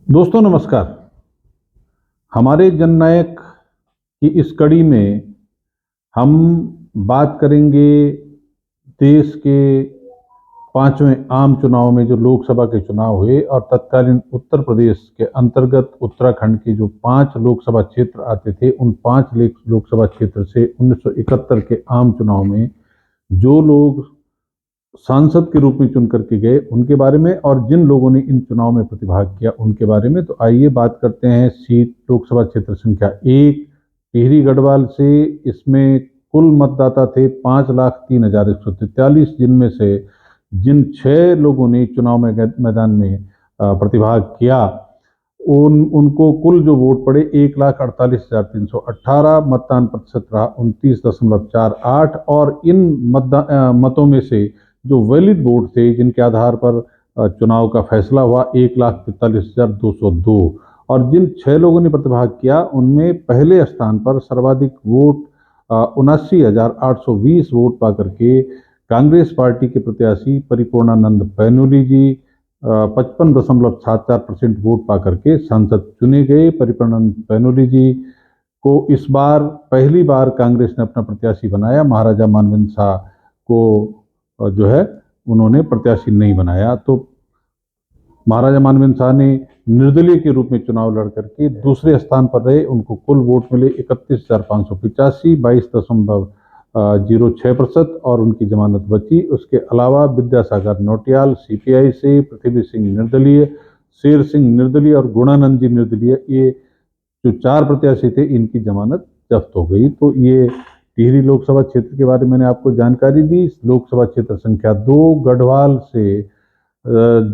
दोस्तों नमस्कार। हमारे जननायक की इस कड़ी में हम बात करेंगे देश के पांचवें आम चुनाव में जो लोकसभा के चुनाव हुए और तत्कालीन उत्तर प्रदेश के अंतर्गत उत्तराखंड के जो 5 लोकसभा क्षेत्र आते थे, उन 5 लोकसभा क्षेत्र से 1971 के आम चुनाव में जो लोग सांसद के रूप में चुन करके गए उनके बारे में और जिन लोगों ने इन चुनाव में प्रतिभाग किया उनके बारे में। तो आइए बात करते हैं सीट लोकसभा क्षेत्र संख्या 1 टिहरी गढ़वाल से। इसमें कुल मतदाता थे 5,03,143, जिनमें से जिन 6 लोगों ने चुनाव में मैदान में प्रतिभाग किया उनको कुल जो वोट पड़े 1,48,318, मतदान प्रतिशत रहा 29.48। और इन मतों में से जो वैलिड वोट थे जिनके आधार पर चुनाव का फैसला हुआ 1,43,202। और जिन 6 लोगों ने प्रतिभाग किया उनमें पहले स्थान पर सर्वाधिक वोट 79,820 वोट पा करके कांग्रेस पार्टी के प्रत्याशी परिपूर्णानंद पैन्यूली जी 55.74% वोट पा करके सांसद चुने गए। परिपूर्णानंद पैन्यूली जी को इस बार पहली बार कांग्रेस ने अपना प्रत्याशी बनाया। महाराजा मानवेंद्र शाह को जो है उन्होंने प्रत्याशी नहीं बनाया। तो महाराजा मानवेंद्र शाह ने निर्दलीय के रूप में चुनाव लड़ करके दूसरे स्थान पर रहे। उनको कुल वोट मिले 31,585, 22.06%, और उनकी जमानत बची। उसके अलावा विद्यासागर नौटियाल सीपीआई से, पृथ्वी सिंह निर्दलीय, शेर सिंह निर्दलीय और गुणानंद जी निर्दलीय, ये जो 4 प्रत्याशी थे इनकी जमानत जब्त हो गई। तो ये टिहरी लोकसभा क्षेत्र के बारे में मैंने आपको जानकारी दी। लोकसभा क्षेत्र संख्या 2 गढ़वाल से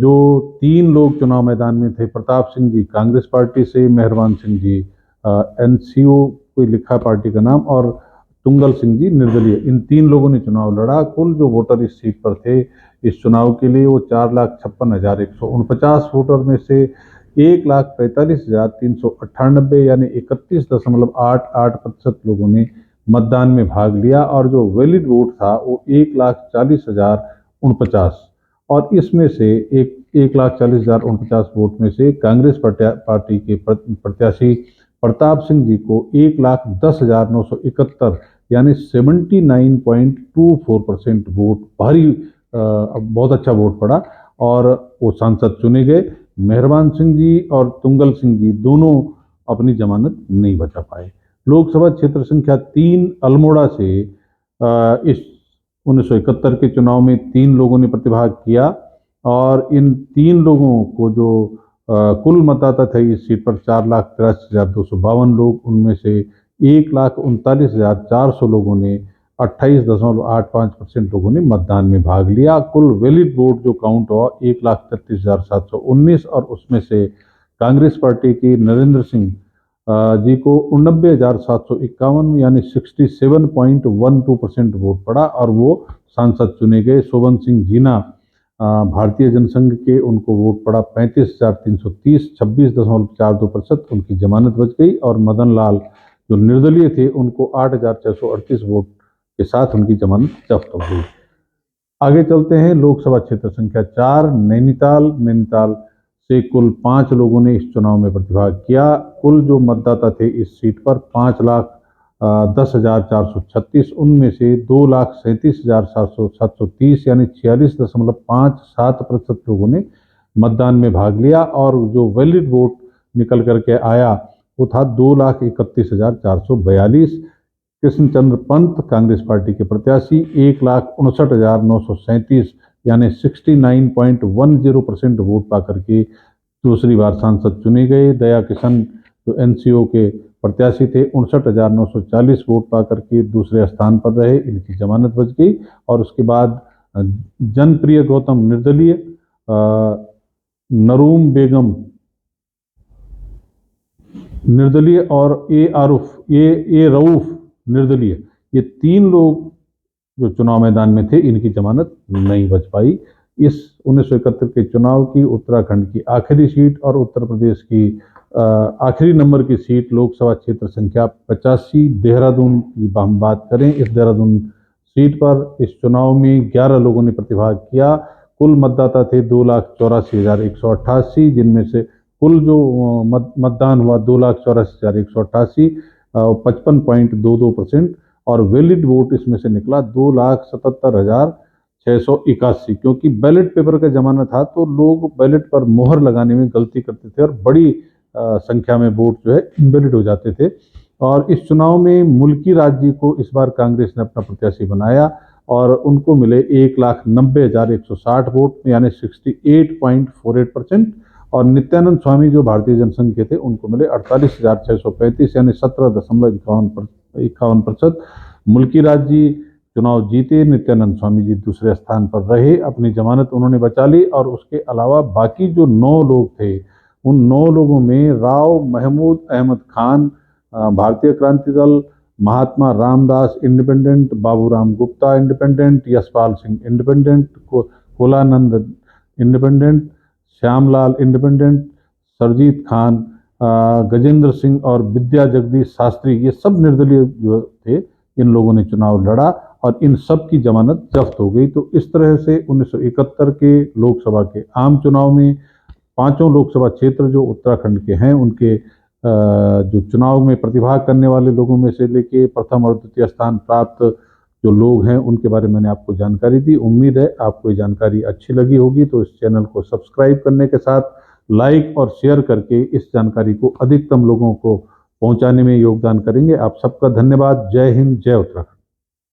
जो 3 लोग चुनाव मैदान में थे, प्रताप सिंह जी कांग्रेस पार्टी से, मेहरबान सिंह जी एनसीओ कोई लिखा पार्टी का नाम, और तुंगल सिंह जी निर्दलीय, इन 3 लोगों ने चुनाव लड़ा। कुल जो वोटर इस सीट पर थे इस चुनाव के लिए वो 4,56,149 वोटर में से 1,45,398 यानी 31.88% लोगों ने मतदान में भाग लिया। और जो वैलिड वोट था वो 1,40,049, और इसमें से 1,40,049 वोट में से कांग्रेस पार्टी के प्रत्याशी प्रताप सिंह जी को 1,10,971 यानी 79.24% वोट, भारी बहुत अच्छा वोट पड़ा और वो सांसद चुने गए। मेहरबान सिंह जी और तुंगल सिंह जी दोनों अपनी जमानत नहीं बचा पाए। लोकसभा क्षेत्र संख्या 3 अल्मोड़ा से इस 1971 के चुनाव में 3 लोगों ने प्रतिभाग किया, और इन 3 लोगों को जो कुल मतदाता थे इस सीट पर 4,83,252 लोग, उनमें से 1,39,400 लोगों ने 28.85% लोगों ने मतदान में भाग लिया। कुल वैलिड वोट जो काउंट हुआ 1,33,719, और उसमें से कांग्रेस पार्टी की नरेंद्र सिंह जी को 89,751 यानी 67.12% वोट पड़ा और वो सांसद चुने गए। शोभन सिंह जीना भारतीय जनसंघ के, उनको वोट पड़ा 35,330, 26.42%, उनकी जमानत बच गई। और मदन लाल जो निर्दलीय थे उनको 8,638 वोट के साथ उनकी जमानत जब्त हो गई। आगे चलते हैं लोकसभा क्षेत्र संख्या 4 नैनीताल। नैनीताल से कुल 5 लोगों ने इस चुनाव में प्रतिभाग किया। कुल जो मतदाता थे इस सीट पर 5,10,436, उनमें से 2,37,730 यानी 46.57% लोगों ने मतदान में भाग लिया। और जो वैलिड वोट निकल करके आया वो था 2,31,442। कृष्णचंद्र पंत कांग्रेस पार्टी के प्रत्याशी 1,59,937 यानी 69.10% वोट पा करके दूसरी बार सांसद चुने गए। दया किशन जो एनसीओ के प्रत्याशी थे 59,940 वोट पा करके दूसरे स्थान पर रहे, इनकी जमानत बच गई। और उसके बाद जनप्रिय गौतम निर्दलीय, नरूम बेगम निर्दलीय और ए रऊफ निर्दलीय, ये 3 लोग जो चुनाव मैदान में थे इनकी जमानत नहीं बच पाई। इस 1971 के चुनाव की उत्तराखंड की आखिरी सीट और उत्तर प्रदेश की आखिरी नंबर की सीट लोकसभा क्षेत्र संख्या 85 देहरादून की हम बात करें। इस देहरादून सीट पर इस चुनाव में 11 लोगों ने प्रतिभाग किया। कुल मतदाता थे 2,84,188, जिनमें से कुल जो मतदान हुआ 2,84,188, 55.22%, और वैलिड वोट इसमें से निकला 2,77,681, क्योंकि बैलेट पेपर का जमाना था तो लोग बैलेट पर मोहर लगाने में गलती करते थे और बड़ी संख्या में वोट जो है इनवैलिड हो जाते थे। और इस चुनाव में मुल्की राज्य को इस बार कांग्रेस ने अपना प्रत्याशी बनाया और उनको मिले 1,90,160 वोट, यानी 68.48%। और नित्यानंद स्वामी जो भारतीय जनसंघ के थे उनको मिले 48,635, यानी 17.51%। मुल्की राज्य चुनाव जीते, नित्यानंद स्वामी जी दूसरे स्थान पर रहे, अपनी जमानत उन्होंने बचा ली। और उसके अलावा बाकी जो 9 लोग थे, उन 9 लोगों में Rao Mahmood Ahmad Khan Bharatiya Kranti Dal, Mahatma Ramdas independent, Baburam Gupta independent, Yashpal Singh independent, Kolanand independent, Shyamlal independent, Sarjeet Khan, Gajendra Singh और विद्या जगदीश शास्त्री, ये सब निर्दलीय जो थे, इन लोगों ने चुनाव लड़ा और इन सब की जमानत जब्त हो गई। तो इस तरह से 1971 के लोकसभा के आम चुनाव में 5 लोकसभा क्षेत्र जो उत्तराखंड के हैं, उनके जो चुनाव में प्रतिभाग करने वाले लोगों में से लेके प्रथम और द्वितीय स्थान प्राप्त जो लोग हैं, उनके बारे में मैंने आपको जानकारी दी। उम्मीद है आपको ये जानकारी अच्छी लगी होगी, तो इस चैनल को सब्सक्राइब करने के साथ लाइक और शेयर करके इस जानकारी को अधिकतम लोगों को पहुंचाने में योगदान करेंगे। आप सबका धन्यवाद। जय हिंद, जय उत्तराखंड।